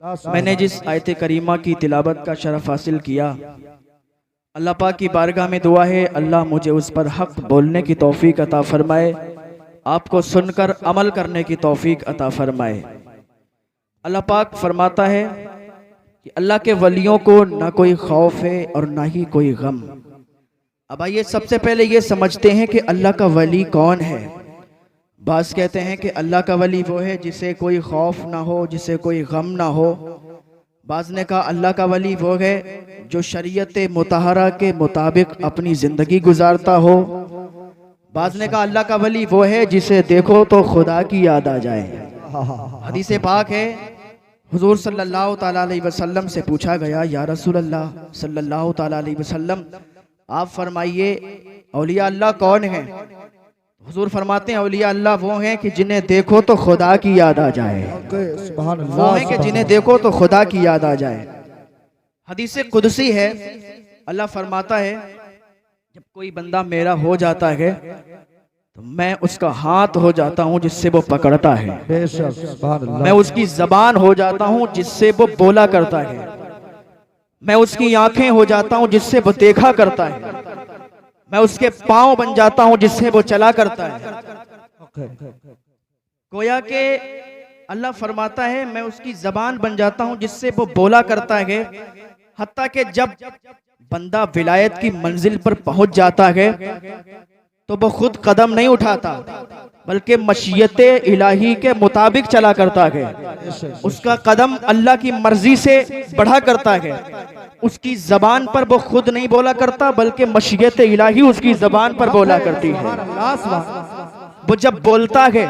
मैंने जिस आयत करीमा की तिलावत का शरफ हासिल किया, अल्लाह पाक की बारगाह में दुआ है अल्लाह मुझे उस पर हक बोलने की तौफीक अता फरमाए, आपको सुनकर अमल करने की तौफीक अता फरमाए। अल्लाह पाक फरमाता है कि अल्लाह के वलियों को ना कोई खौफ है और ना ही कोई गम। अब आइए सबसे पहले ये समझते हैं कि अल्लाह का वली कौन है। बाज़ कहते हैं कि अल्लाह का वली वो है जिसे कोई खौफ ना हो, जिसे कोई गम ना हो। बाज़ ने कहा अल्लाह का वली वो है जो शरीयत मुतहरा के मुताबिक अपनी ज़िंदगी गुजारता हो। बाज़ ने कहा अल्लाह का वली वो है जिसे देखो तो खुदा की याद आ जाए। हदीस पाक है, हुजूर सल्लल्लाहु ताला अलैहि वसल्लम से पूछा गया, या रसूल अल्लाह सल्लल्लाहु ताला अलैहि वसल्लम आप फरमाइए औलिया अल्लाह कौन है। हुजूर फरमाते हैं औलिया अल्लाह वो हैं कि जिन्हें देखो तो खुदा की याद आ जाए। वो हैं कि जिन्हें देखो तो खुदा की याद आ जाए। हदीस कुदसी है, अल्लाह फरमाता है जब कोई बंदा मेरा हो जाता है तो मैं उसका हाथ हो जाता हूँ जिससे वो पकड़ता है, मैं उसकी जबान हो जाता हूँ जिससे वो बोला करता है, मैं उसकी आंखें हो जाता हूँ जिससे वो देखा करता है, मैं उसके पांव बन जाता हूँ जिससे वो चला करता है। गोया के अल्लाह फरमाता है मैं उसकी जबान बन जाता हूँ जिससे वो बोला करता है। हत्ता कि जब बंदा विलायत की मंजिल पर पहुंच जाता है तो वो खुद कदम नहीं उठाता बल्कि मशीयत इलाही के मुताबिक चला करता है। उसका कदम अल्लाह की मर्जी से बढ़ा करता है। उसकी जबान पर वो खुद नहीं बोला करता बल्कि मशीयत इलाही उसकी जबान पर बोला करती है। वो जब बोलता है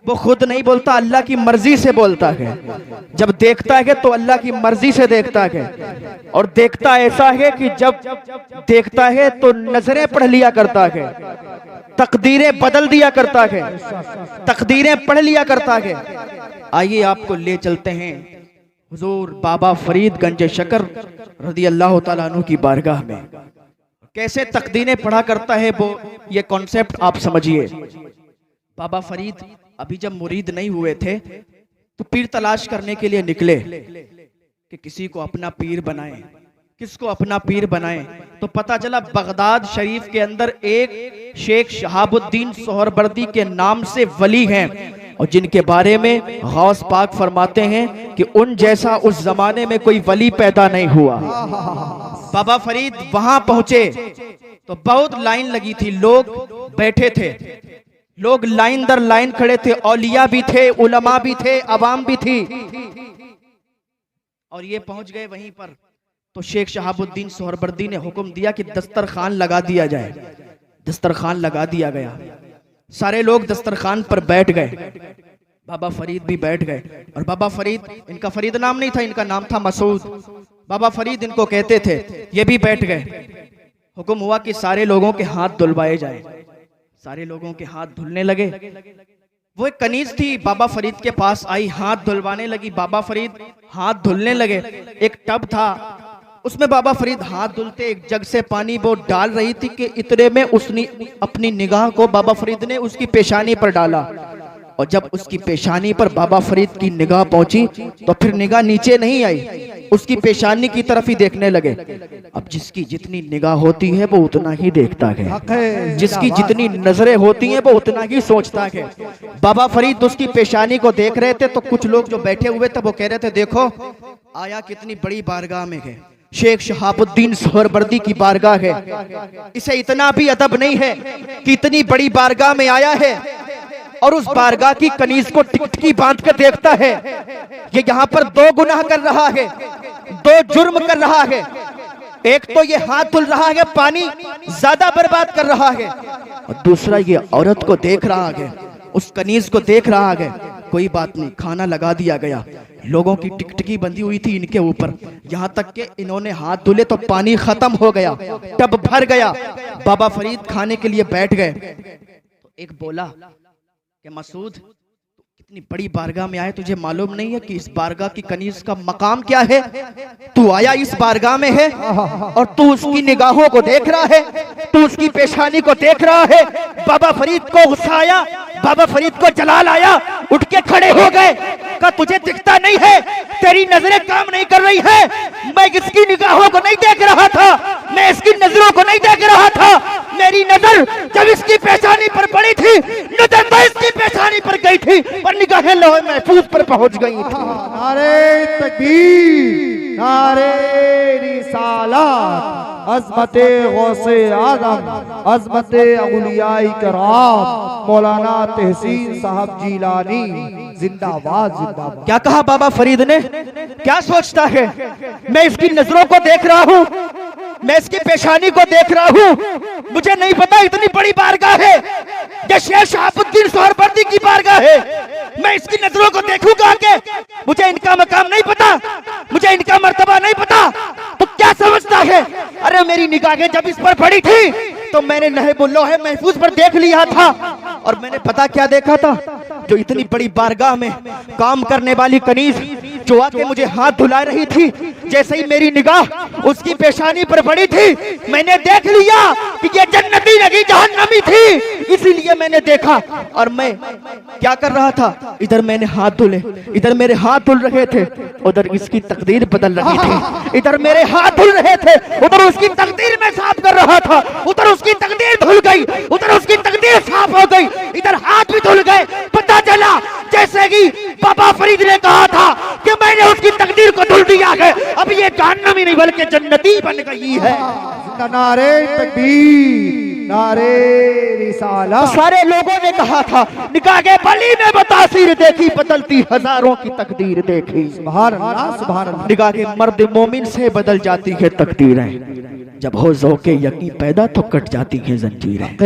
वो खुद नहीं बोलता, अल्लाह की मर्जी से बोलता है। जब देखता है तो अल्लाह की मर्जी से देखता है, और देखता ऐसा है कि जब देखता है तो नजरें पढ़ लिया करता है, तकदीरें बदल दिया करता है, तकदीरें पढ़ लिया करता है। आइए आपको ले चलते हैं हुजूर बाबा फरीद गंज शकर रदी अल्लाह ताला अन्हु की बारगाह में। कैसे तकदीरें पढ़ा करता है वो, ये कॉन्सेप्ट आप समझिए। बाबा फरीद अभी जब मुरीद नहीं हुए थे तो पीर तलाश करने के लिए निकले कि किसी को अपना पीर बनाएं, किसको अपना पीर बनाएं। तो पता चला बगदाद शरीफ के अंदर एक शेख शहाबुद्दीन सोहरवर्दी के नाम से वली हैं, और जिनके बारे में गौस पाक फरमाते हैं कि उन जैसा उस जमाने में कोई वली पैदा नहीं हुआ। बाबा फरीद वहां पहुंचे तो बहुत लाइन लगी थी, लोग बैठे थे, लोग लाइन दर लाइन खड़े थे, औलिया भी थे, उलमा भी थे, अवाम भी थी। और ये पहुंच गए वहीं पर तो शेख शहाबुद्दीन सोहरवर्दी ने हुक्म दिया कि दस्तरखान लगा दिया जाए। दस्तरखान लगा दिया गया, सारे लोग दस्तरखान पर बैठ गए, बाबा फरीद भी बैठ गए। और बाबा फरीद, इनका फरीद नाम नहीं था, इनका नाम था मसूद, बाबा फरीद इनको कहते थे, ये भी बैठ गए। हुक्म हुआ कि सारे लोगों के हाथ धुलवाए जाए। सारे लोगों के हाथ धुलने लगे। वो एक कनीज थी बाबा फरीद के पास आई, हाथ धुलवाने लगी। बाबा फरीद हाथ धुलने लगे। एक टब था, उसमें बाबा फरीद हाथ धुलते, एक जग से पानी वो डाल रही थी कि इतने में उसने अपनी निगाह को बाबा फरीद ने उसकी पेशानी पर डाला, और जब उसकी पेशानी पर बाबा फरीद की निगाह पहुंची तो फिर निगाह नीचे नहीं आई, उसकी पेशानी की तरफ ही देखने लगे। अब जिसकी जितनी निगाह होती है वो उतना ही देखता है, जिसकी जितनी नजरें होती हैं वो उतना ही सोचता है। बाबा फरीद उसकी पेशानी को देख रहे थे तो कुछ लोग जो बैठे हुए थे वो कह रहे थे, देखो आया कितनी बड़ी बारगाह में है, शेख शहाबुद्दीन सोहरवर्दी की बारगाह है, इसे इतना भी अदब नहीं है कि इतनी बड़ी बारगाह में आया है और उस बारगाह की कनीज को टिकटकी बांध कर देखता है। ये यहाँ पर दो गुनाह कर रहा है, दो जुर्म कर रहा है। एक तो ये हाथ धुल रहा है, पानी ज्यादा बर्बाद कर रहा है, और दूसरा ये औरत को देख रहा है, उस कनीज को देख रहा है। कोई बात नहीं, खाना लगा दिया गया। लोगों की टिकटकी बंधी हुई थी इनके ऊपर, यहाँ तक कि इन्होंने हाथ धुले तो पानी खत्म हो गया, टब भर गया। बाबा फरीद खाने के लिए बैठ गए तो एक बोला कि मसूद कितनी बड़ी बारगाह में आए, तुझे मालूम नहीं है कि इस बारगाह की कनीज का मकाम क्या है? तू आया इस बारगाह में है और तू उसकी निगाहों को देख रहा है, तू उसकी पेशानी को देख रहा है। बाबा फरीद को गुस्सा आया, बाबा फरीद को जलाल आया, उठ के खड़े हो गए। कहा तुझे दिखता नहीं है, तेरी नजरें काम नहीं कर रही है। मैं इसकी निगाहों को नहीं देख रहा था, मैं इसकी नजरों को नहीं देख रहा था। मेरी नजर जब इसकी पेशानी पर पड़ी थी, नजर तो इसकी पेशानी पर गई थी, पर निगाहें लौह महफूज पर पहुंच गई थी। नारे तकबीर, नारे रिसालत, अज़मते गौसे आज़म, अज़मते औलियाए किराम, मौलाना तहसीन साहब जीलानी जिंदाबाद जिंदाबाद। क्या कहा बाबा फरीद ने? क्या सोचता है? मैं इसकी नजरों को देख रहा हूँ, मैं इसकी पेशानी को देख रहा हूँ। मुझे नहीं पता इतनी बड़ी बारगाह है, ये शेख शहाबुद्दीन सोहरवर्दी की बारगाह है। मैं इसकी नजरों को देखूंगा के? मुझे इनका मकाम नहीं पता, मुझे इनका मर्तबा नहीं पता, तो क्या समझता है? अरे मेरी निगाहें जब इस पर पड़ी थी तो मैंने लौहे महफूज पर देख लिया था। और मैंने पता क्या देखा था? जो इतनी बड़ी बारगाह में काम करने वाली कनीज जो आके मुझे हाथ धुला रही थी, जैसे ही मेरी निगाह उसकी पेशानी पर पड़ी थी, मैंने देख लिया कि ये जन्नती नहीं जहन्नमी थी। इसीलिए मैंने देखा। और मैं क्या कर रहा था? इधर मैंने हाथ धुले, इधर मेरे हाथ धुल रहे थे, उधर इसकी तकदीर बदल रही थी। इधर मेरे हाथ धुल रहे थे, उधर उसकी तकदीर में साफ कर रहा था। उधर उसकी तकदीर धुल गई, उधर उसकी तकदीर साफ हो गई, इधर हाथ भी धुल गए। पता चला जैसे कि बाबा फरीद ने कहा था कि मैंने उसकी तकदीर को धुल दिया है, अब ये जहन्नमी नहीं बल्कि जन्नती बन गई है। नारे तकबीर, नारे रिसालत। सारे लोगों ने कहा था निगाहे बली में बतासीर देखी, बदलती हजारों की तकदीर देखी। सुभान अल्लाह, सुभान अल्लाह। निगाहे मर्द मोमिन से बदल जाती है तकदीरें, जब हो ज़ौक़े यकीन पैदा तो कट जाती है जंजीरें।